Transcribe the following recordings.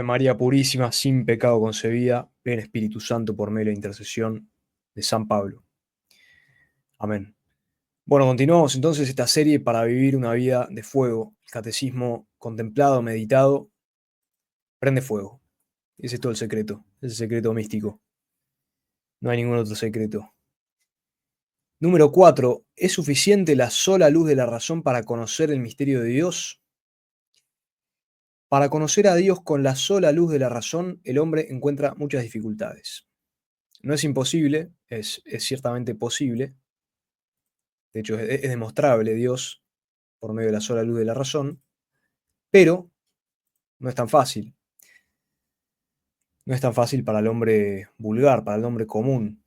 María Purísima, sin pecado concebida, ven Espíritu Santo por medio de la intercesión de San Pablo. Amén. Bueno, continuamos entonces esta serie para vivir una vida de fuego. El catecismo contemplado, meditado, prende fuego. Ese es todo el secreto, es el secreto místico. No hay ningún otro secreto. Número 4. ¿Es suficiente la sola luz de la razón para conocer el misterio de Dios? Para conocer a Dios con la sola luz de la razón, el hombre encuentra muchas dificultades. No es imposible, es ciertamente posible. De hecho, es demostrable Dios por medio de la sola luz de la razón, pero no es tan fácil. No es tan fácil para el hombre vulgar, para el hombre común.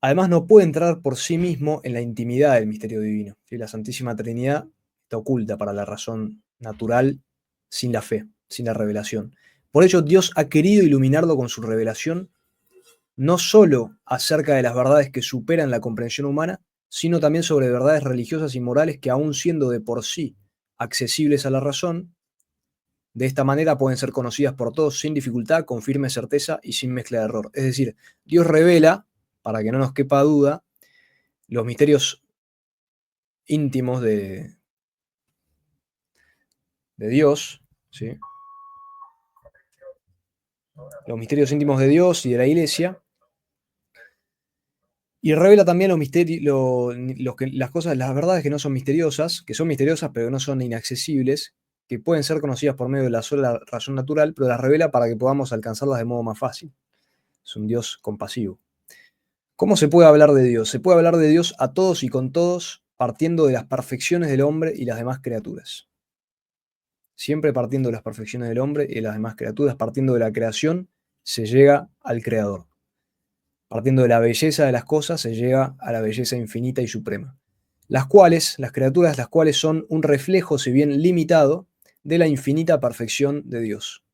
Además, no puede entrar por sí mismo en la intimidad del misterio divino. ¿Sí? La Santísima Trinidad está oculta para la razón natural sin la fe, sin la revelación. Por ello, Dios ha querido iluminarlo con su revelación, no solo acerca de las verdades que superan la comprensión humana, sino también sobre verdades religiosas y morales que, aun siendo de por sí accesibles a la razón, de esta manera pueden ser conocidas por todos sin dificultad, con firme certeza y sin mezcla de error. Es decir, Dios revela, para que no nos quepa duda, los misterios íntimos de Dios, ¿sí? Los misterios íntimos de Dios y de la Iglesia, y revela también los misterios, las cosas, las verdades que no son misteriosas, que son misteriosas pero no son inaccesibles, que pueden ser conocidas por medio de la sola razón natural, pero las revela para que podamos alcanzarlas de modo más fácil. Es un Dios compasivo. ¿Cómo se puede hablar de Dios? Se puede hablar de Dios a todos y con todos, partiendo de las perfecciones del hombre y las demás criaturas. Siempre partiendo de las perfecciones del hombre y de las demás criaturas, partiendo de la creación, se llega al Creador. Partiendo de la belleza de las cosas, se llega a la belleza infinita y suprema. Las criaturas, las cuales son un reflejo, si bien limitado, de la infinita perfección de Dios.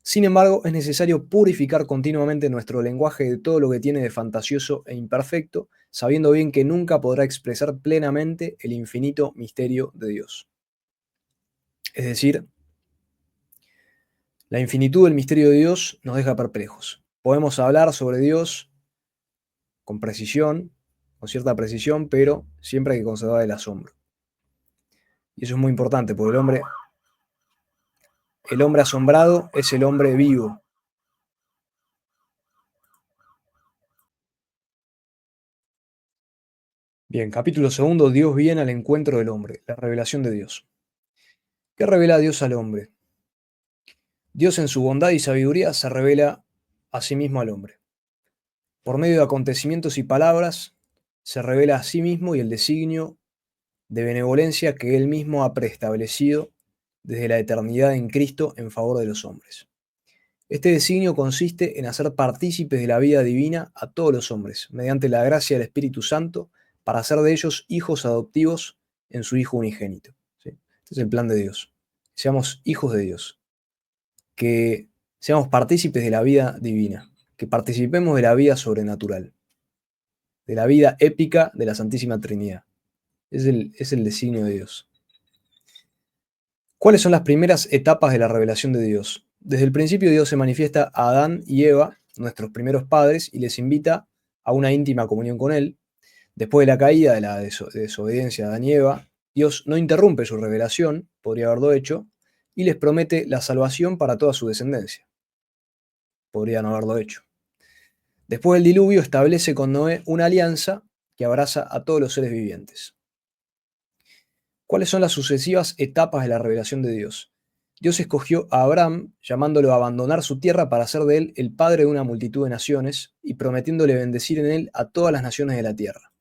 Sin embargo, es necesario purificar continuamente nuestro lenguaje de todo lo que tiene de fantasioso e imperfecto, sabiendo bien que nunca podrá expresar plenamente el infinito misterio de Dios. Es decir, la infinitud del misterio de Dios nos deja perplejos. Podemos hablar sobre Dios con precisión, con cierta precisión, pero siempre hay que conservar el asombro. Y eso es muy importante, porque el hombre asombrado es el hombre vivo. Bien, capítulo segundo, Dios viene al encuentro del hombre, la revelación de Dios. ¿Qué revela Dios al hombre? Dios en su bondad y sabiduría se revela a sí mismo al hombre. Por medio de acontecimientos y palabras, se revela a sí mismo y el designio de benevolencia que él mismo ha preestablecido desde la eternidad en Cristo en favor de los hombres. Este designio consiste en hacer partícipes de la vida divina a todos los hombres, mediante la gracia del Espíritu Santo, para hacer de ellos hijos adoptivos en su Hijo unigénito. ¿Sí? Este es el plan de Dios. Seamos hijos de Dios, que seamos partícipes de la vida divina, que participemos de la vida sobrenatural, de la vida épica de la Santísima Trinidad. Es el designio de Dios. ¿Cuáles son las primeras etapas de la revelación de Dios? Desde el principio Dios se manifiesta a Adán y Eva, nuestros primeros padres, y les invita a una íntima comunión con Él. Después de la caída de la desobediencia de Adán y Eva, Dios no interrumpe su revelación, podría haberlo hecho, y les promete la salvación para toda su descendencia. Podría no haberlo hecho. Después del diluvio establece con Noé una alianza que abraza a todos los seres vivientes. ¿Cuáles son las sucesivas etapas de la revelación de Dios? Dios escogió a Abraham, llamándolo a abandonar su tierra para hacer de él el padre de una multitud de naciones y prometiéndole bendecir en él a todas las naciones de la tierra.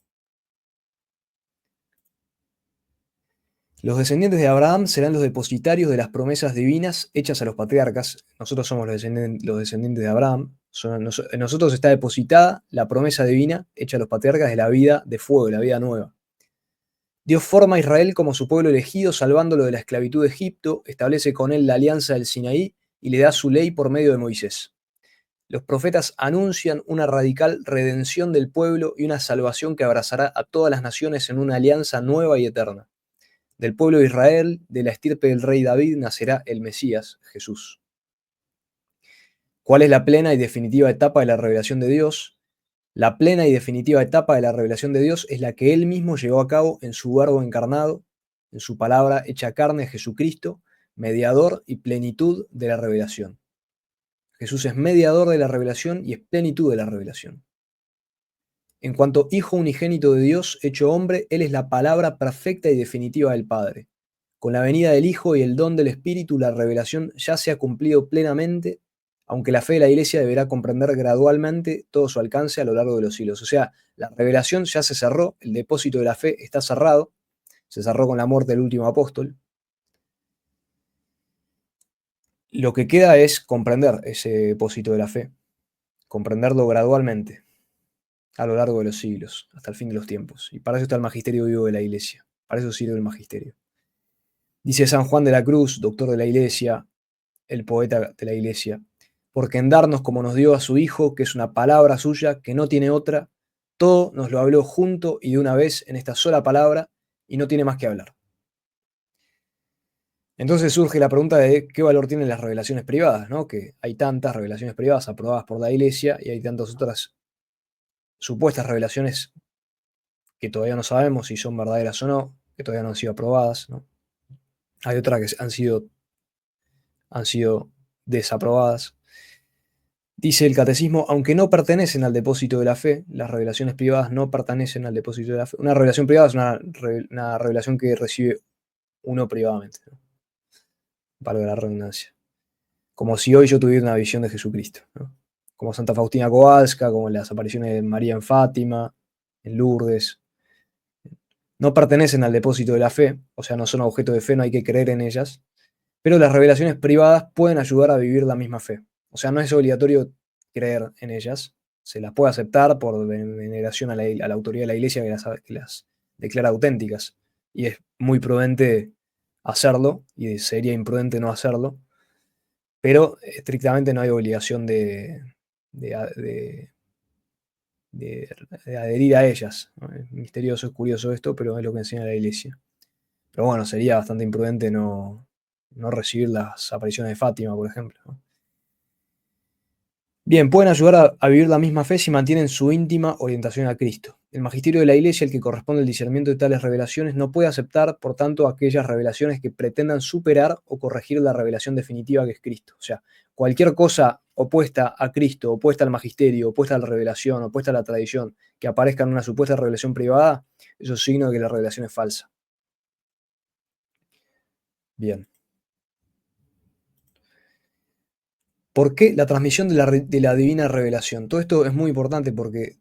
Los descendientes de Abraham serán los depositarios de las promesas divinas hechas a los patriarcas. Nosotros somos los descendientes de Abraham. En nosotros está depositada la promesa divina hecha a los patriarcas de la vida de fuego, de la vida nueva. Dios forma a Israel como su pueblo elegido, salvándolo de la esclavitud de Egipto, establece con él la alianza del Sinaí y le da su ley por medio de Moisés. Los profetas anuncian una radical redención del pueblo y una salvación que abrazará a todas las naciones en una alianza nueva y eterna. Del pueblo de Israel, de la estirpe del rey David, nacerá el Mesías, Jesús. ¿Cuál es la plena y definitiva etapa de la revelación de Dios? La plena y definitiva etapa de la revelación de Dios es la que Él mismo llevó a cabo en su Verbo encarnado, en su palabra hecha carne, Jesucristo, mediador y plenitud de la revelación. Jesús es mediador de la revelación y es plenitud de la revelación. En cuanto Hijo unigénito de Dios, hecho hombre, Él es la palabra perfecta y definitiva del Padre. Con la venida del Hijo y el don del Espíritu, la revelación ya se ha cumplido plenamente, aunque la fe de la Iglesia deberá comprender gradualmente todo su alcance a lo largo de los siglos. O sea, la revelación ya se cerró, el depósito de la fe está cerrado, se cerró con la muerte del último apóstol. Lo que queda es comprender ese depósito de la fe, comprenderlo gradualmente a lo largo de los siglos, hasta el fin de los tiempos. Y para eso está el magisterio vivo de la Iglesia, para eso sirve el magisterio. Dice San Juan de la Cruz, doctor de la Iglesia, el poeta de la Iglesia, porque en darnos como nos dio a su Hijo, que es una palabra suya, que no tiene otra, todo nos lo habló junto y de una vez en esta sola palabra, y no tiene más que hablar. Entonces surge la pregunta de qué valor tienen las revelaciones privadas, ¿no? Que hay tantas revelaciones privadas aprobadas por la Iglesia y hay tantas otras supuestas revelaciones que todavía no sabemos si son verdaderas o no, que todavía no han sido aprobadas, ¿no? Hay otras que han sido desaprobadas. Dice el catecismo, aunque no pertenecen al depósito de la fe, las revelaciones privadas no pertenecen al depósito de la fe. Una revelación privada es una revelación que recibe uno privadamente, ¿no? Valga la redundancia. Como si hoy yo tuviera una visión de Jesucristo, ¿no? Como Santa Faustina Kowalska, como las apariciones de María en Fátima, en Lourdes. No pertenecen al depósito de la fe, o sea, no son objeto de fe, no hay que creer en ellas, pero las revelaciones privadas pueden ayudar a vivir la misma fe. O sea, no es obligatorio creer en ellas, se las puede aceptar por veneración a la autoridad de la Iglesia que las declara auténticas. Y es muy prudente hacerlo, y sería imprudente no hacerlo, pero estrictamente no hay obligación de, de- de adherir a ellas, ¿no? Es misterioso, es curioso esto, pero es lo que enseña la Iglesia. Pero bueno, sería bastante imprudente no recibir las apariciones de Fátima, por ejemplo, ¿no? Bien, pueden ayudar a vivir la misma fe si mantienen su íntima orientación a Cristo. El magisterio de la Iglesia, el que corresponde al discernimiento de tales revelaciones, no puede aceptar, por tanto, aquellas revelaciones que pretendan superar o corregir la revelación definitiva que es Cristo. O sea, cualquier cosa opuesta a Cristo, opuesta al magisterio, opuesta a la revelación, opuesta a la tradición, que aparezca en una supuesta revelación privada, eso es signo de que la revelación es falsa. Bien. ¿Por qué la transmisión de la divina revelación? Todo esto es muy importante porque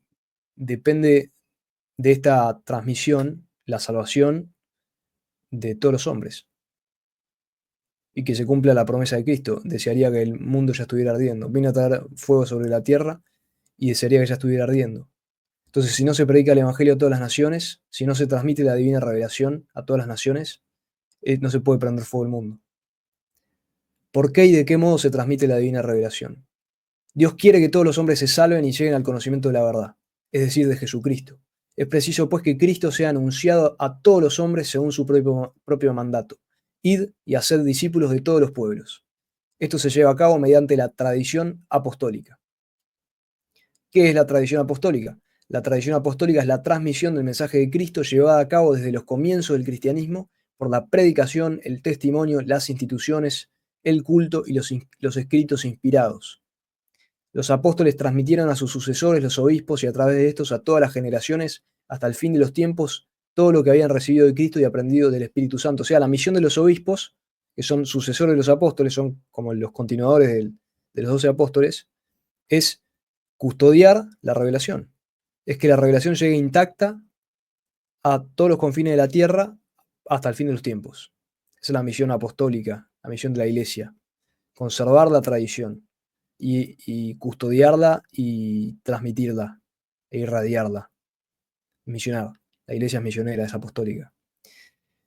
depende de esta transmisión la salvación de todos los hombres y que se cumpla la promesa de Cristo. Desearía que el mundo ya estuviera ardiendo. Vino a traer fuego sobre la tierra y desearía que ya estuviera ardiendo. Entonces, si no se predica el Evangelio a todas las naciones, si no se transmite la divina revelación a todas las naciones, no se puede prender fuego el mundo. ¿Por qué y de qué modo se transmite la divina revelación? Dios quiere que todos los hombres se salven y lleguen al conocimiento de la verdad, es decir, de Jesucristo. Es preciso, pues, que Cristo sea anunciado a todos los hombres según su propio mandato. Id y haced discípulos de todos los pueblos. Esto se lleva a cabo mediante la tradición apostólica. ¿Qué es la tradición apostólica? La tradición apostólica es la transmisión del mensaje de Cristo llevada a cabo desde los comienzos del cristianismo por la predicación, el testimonio, las instituciones, el culto y los escritos inspirados. Los apóstoles transmitieron a sus sucesores, los obispos, y a través de estos a todas las generaciones, hasta el fin de los tiempos, todo lo que habían recibido de Cristo y aprendido del Espíritu Santo. O sea, la misión de los obispos, que son sucesores de los apóstoles, son como los continuadores de los 12 apóstoles, es custodiar la revelación. Es que la revelación llegue intacta a todos los confines de la tierra hasta el fin de los tiempos. Esa es la misión apostólica, la misión de la Iglesia. Conservar la tradición y custodiarla y transmitirla e irradiarla. Misionar. La Iglesia es misionera, es apostólica.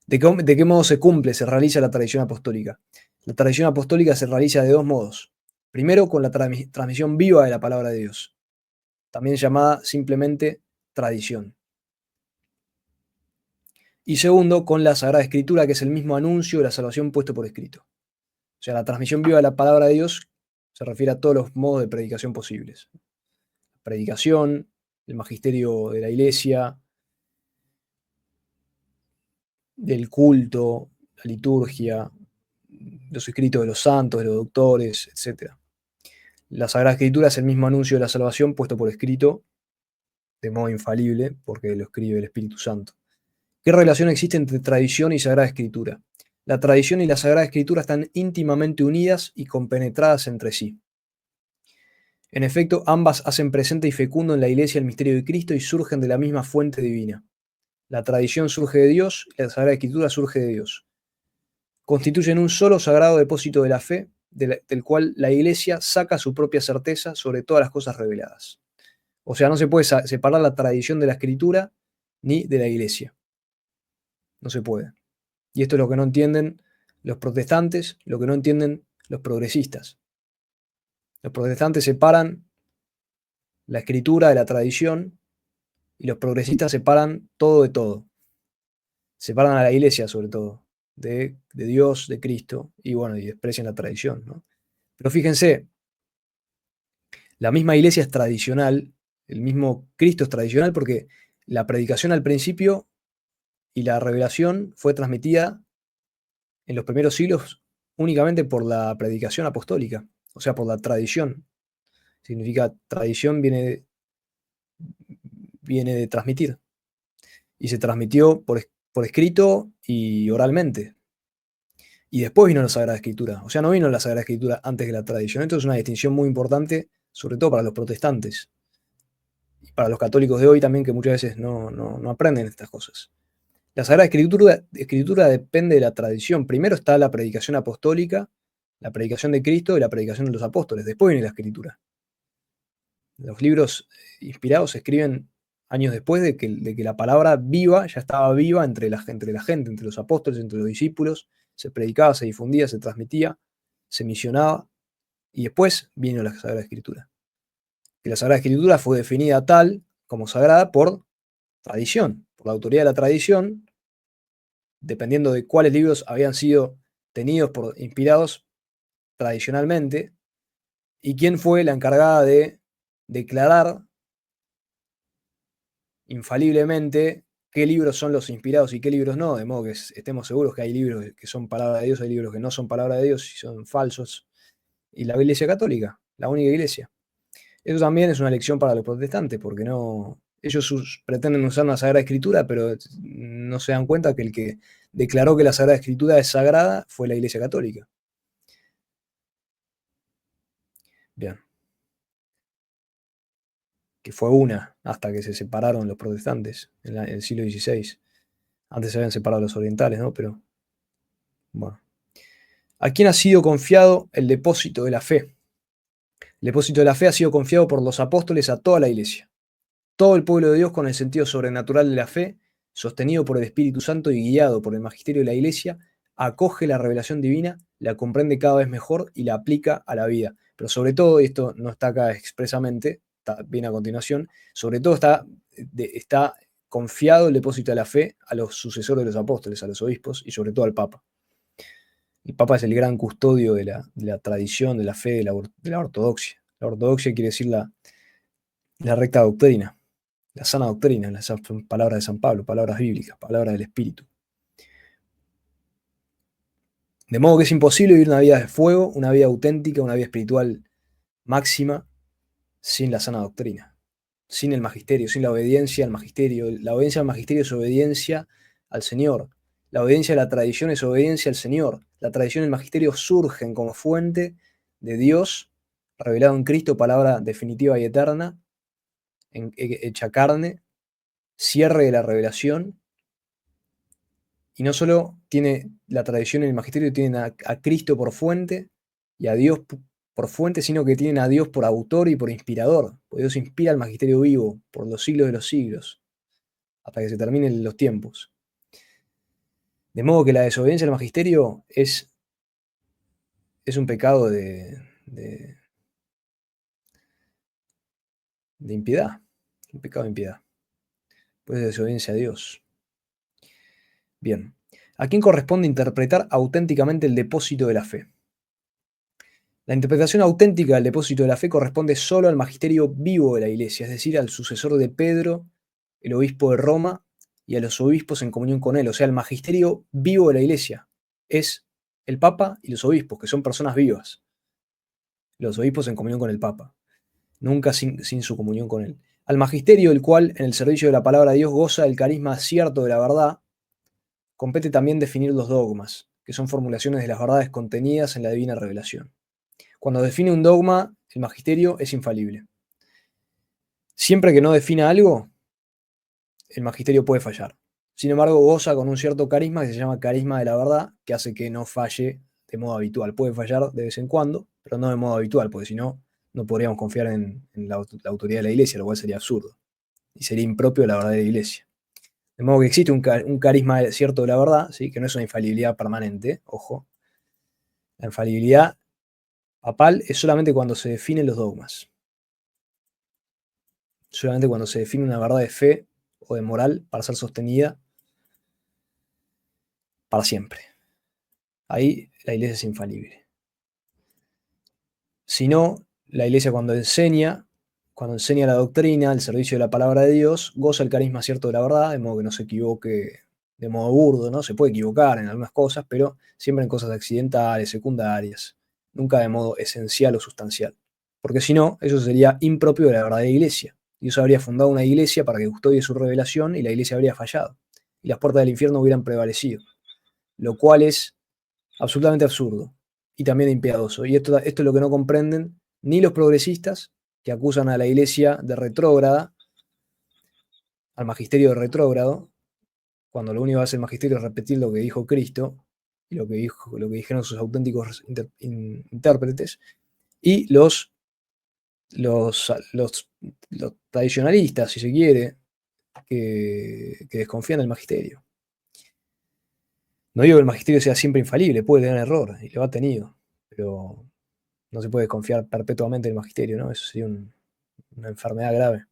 ¿De qué modo se cumple, se realiza la tradición apostólica? La tradición apostólica se realiza de dos modos. Primero, con la transmisión viva de la palabra de Dios, también llamada simplemente tradición. Y segundo, con la Sagrada Escritura, que es el mismo anuncio de la salvación puesto por escrito. O sea, la transmisión viva de la palabra de Dios, Se refiere a todos los modos de predicación posibles. Predicación, el magisterio de la iglesia, del culto, la liturgia, los escritos de los santos, de los doctores, etc. La Sagrada Escritura es el mismo anuncio de la salvación puesto por escrito de modo infalible, porque lo escribe el Espíritu Santo. ¿Qué relación existe entre tradición y Sagrada Escritura? La tradición y la Sagrada Escritura están íntimamente unidas y compenetradas entre sí. En efecto, ambas hacen presente y fecundo en la Iglesia el misterio de Cristo y surgen de la misma fuente divina. La tradición surge de Dios y la Sagrada Escritura surge de Dios. Constituyen un solo sagrado depósito de la fe, del cual la Iglesia saca su propia certeza sobre todas las cosas reveladas. O sea, no se puede separar la tradición de la Escritura ni de la Iglesia. No se puede. Y esto es lo que no entienden los protestantes, lo que no entienden los progresistas. Los protestantes separan la Escritura de la tradición y los progresistas separan todo de todo. Separan a la Iglesia, sobre todo, de Dios, de Cristo, y bueno, y desprecian la tradición, ¿no? Pero fíjense, la misma Iglesia es tradicional, el mismo Cristo es tradicional porque la predicación al principio y la revelación fue transmitida en los primeros siglos únicamente por la predicación apostólica, o sea, por la tradición. Significa tradición viene de transmitir. Y se transmitió por escrito y oralmente. Y después vino la Sagrada Escritura. O sea, no vino la Sagrada Escritura antes que la tradición. Esto es una distinción muy importante, sobre todo para los protestantes. Y para los católicos de hoy también, que muchas veces no aprenden estas cosas. La Sagrada Escritura depende de la tradición. Primero está la predicación apostólica, la predicación de Cristo y la predicación de los apóstoles. Después viene la Escritura. Los libros inspirados se escriben años después de que la palabra viva ya estaba viva entre la gente, entre los apóstoles, entre los discípulos. Se predicaba, se difundía, se transmitía, se misionaba. Y después vino la Sagrada Escritura. Y la Sagrada Escritura fue definida tal como sagrada por tradición, por la autoridad de la tradición, dependiendo de cuáles libros habían sido inspirados tradicionalmente, y quién fue la encargada de declarar infaliblemente qué libros son los inspirados y qué libros no, de modo que estemos seguros que hay libros que son palabra de Dios, hay libros que no son palabra de Dios y son falsos. Y la Iglesia Católica, la única iglesia. Eso también es una lección para los protestantes, porque ellos pretenden usar una Sagrada Escritura, pero no se dan cuenta que el que declaró que la Sagrada Escritura es sagrada fue la Iglesia Católica. Bien. Que fue una, hasta que se separaron los protestantes en el siglo XVI. Antes se habían separado los orientales, ¿no? Pero, bueno. ¿A quién ha sido confiado el depósito de la fe? El depósito de la fe ha sido confiado por los apóstoles a toda la iglesia. Todo el pueblo de Dios, con el sentido sobrenatural de la fe, sostenido por el Espíritu Santo y guiado por el magisterio de la iglesia, acoge la revelación divina, la comprende cada vez mejor y la aplica a la vida. Pero sobre todo, y esto no está acá expresamente, viene a continuación, sobre todo está confiado el depósito de la fe a los sucesores de los apóstoles, a los obispos y sobre todo al Papa. El Papa es el gran custodio de la tradición, de la fe, de la ortodoxia. La ortodoxia quiere decir la recta doctrina, la sana doctrina, las palabras de San Pablo, palabras bíblicas, palabras del Espíritu. De modo que es imposible vivir una vida de fuego, una vida auténtica, una vida espiritual máxima, sin la sana doctrina, sin el magisterio, sin la obediencia al magisterio. La obediencia al magisterio es obediencia al Señor. La obediencia a la tradición es obediencia al Señor. La tradición y el magisterio surgen como fuente de Dios, revelado en Cristo, palabra definitiva y eterna, hecha carne, cierre de la revelación. Y no solo tiene la tradición y el magisterio, tienen a Cristo por fuente y a Dios por fuente, sino que tienen a Dios por autor y por inspirador. Porque Dios inspira al magisterio vivo por los siglos de los siglos, hasta que se terminen los tiempos. De modo que la desobediencia al magisterio es un pecado de impiedad, un pecado de impiedad. Pues es desobediencia a Dios. Bien, ¿a quién corresponde interpretar auténticamente el depósito de la fe? La interpretación auténtica del depósito de la fe corresponde solo al magisterio vivo de la Iglesia, es decir, al sucesor de Pedro, el obispo de Roma, y a los obispos en comunión con él. O sea, el magisterio vivo de la Iglesia es el Papa y los obispos, que son personas vivas. Los obispos en comunión con el Papa, nunca sin su comunión con él. Al magisterio, el cual, en el servicio de la palabra de Dios, goza del carisma cierto de la verdad, compete también definir los dogmas, que son formulaciones de las verdades contenidas en la divina revelación. Cuando define un dogma, el magisterio es infalible. Siempre que no defina algo, el magisterio puede fallar. Sin embargo, goza con un cierto carisma que se llama carisma de la verdad, que hace que no falle de modo habitual. Puede fallar de vez en cuando, pero no de modo habitual, porque si no, no podríamos confiar en la autoridad de la iglesia, lo cual sería absurdo y sería impropio de la verdad de la iglesia. De modo que existe un carisma cierto de la verdad, ¿sí? Que no es una infalibilidad permanente, ojo. La infalibilidad papal es solamente cuando se definen los dogmas. Solamente cuando se define una verdad de fe o de moral para ser sostenida para siempre. Ahí la iglesia es infalible. Si no, la iglesia cuando enseña la doctrina, el servicio de la palabra de Dios, goza el carisma cierto de la verdad, de modo que no se equivoque de modo burdo, ¿no? Se puede equivocar en algunas cosas, pero siempre en cosas accidentales, secundarias, nunca de modo esencial o sustancial. Porque si no, eso sería impropio de la verdadera iglesia. Dios habría fundado una iglesia para que custodie su revelación y la iglesia habría fallado. Y las puertas del infierno hubieran prevalecido. Lo cual es absolutamente absurdo y también impiadoso. Y esto es lo que no comprenden ni los progresistas, que acusan a la iglesia de retrógrada, al magisterio de retrógrado, cuando lo único que hace el magisterio es repetir lo que dijo Cristo y lo que dijeron sus auténticos intérpretes, y los, los, los tradicionalistas, si se quiere, que desconfían del magisterio. No digo que el magisterio sea siempre infalible, puede tener error, y lo ha tenido, pero no se puede confiar perpetuamente en el magisterio, ¿no? Eso sería una enfermedad grave.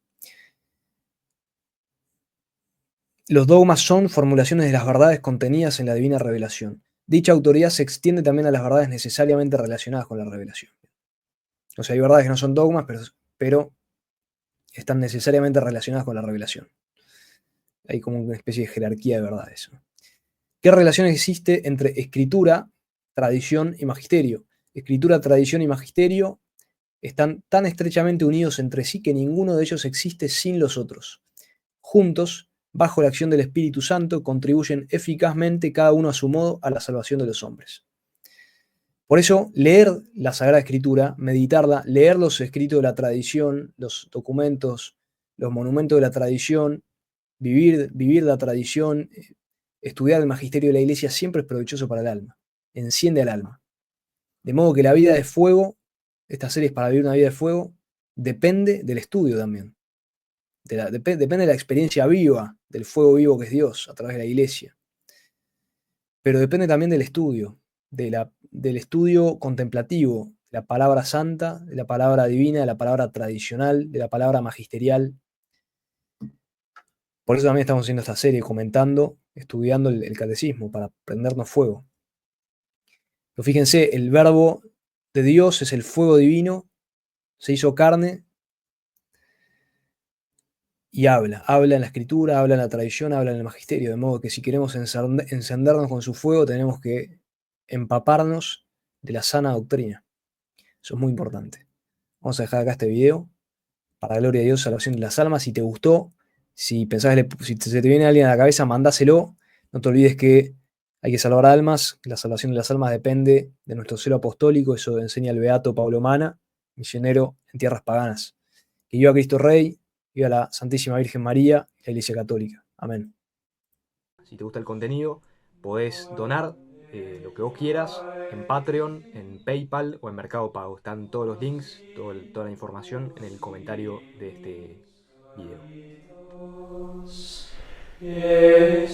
Los dogmas son formulaciones de las verdades contenidas en la divina revelación. Dicha autoridad se extiende también a las verdades necesariamente relacionadas con la revelación. O sea, hay verdades que no son dogmas, pero están necesariamente relacionadas con la revelación. Hay como una especie de jerarquía de verdades, ¿no? ¿Qué relación existe entre escritura, tradición y magisterio? Escritura, tradición y magisterio están tan estrechamente unidos entre sí que ninguno de ellos existe sin los otros. Juntos, bajo la acción del Espíritu Santo, contribuyen eficazmente cada uno a su modo a la salvación de los hombres. Por eso, leer la Sagrada Escritura, meditarla, leer los escritos de la tradición, los documentos, los monumentos de la tradición, vivir la tradición, estudiar el magisterio de la Iglesia siempre es provechoso para el alma, enciende al alma. De modo que la vida de fuego, esta serie es para vivir una vida de fuego, depende del estudio también. Depende de la experiencia viva, del fuego vivo que es Dios a través de la iglesia. Pero depende también del estudio, del estudio contemplativo, de la palabra santa, de la palabra divina, de la palabra tradicional, de la palabra magisterial. Por eso también estamos haciendo esta serie, comentando, estudiando el catecismo, para prendernos fuego. Pero fíjense, el verbo de Dios es el fuego divino, se hizo carne y habla en la escritura, habla en la tradición, habla en el magisterio, de modo que si queremos encendernos con su fuego tenemos que empaparnos de la sana doctrina. Eso es muy importante. Vamos a dejar acá este video. Para la gloria de Dios, salvación de las almas. Si te gustó, si pensás, si se te viene alguien a la cabeza, mandáselo. No te olvides que hay que salvar almas. La salvación de las almas depende de nuestro celo apostólico. Eso enseña el beato Pablo Mana, misionero en tierras paganas. Que viva Cristo Rey, viva la Santísima Virgen María y la Iglesia Católica. Amén. Si te gusta el contenido, podés donar lo que vos quieras en Patreon, en PayPal o en Mercado Pago. Están todos los links, toda la información en el comentario de este video. Yes,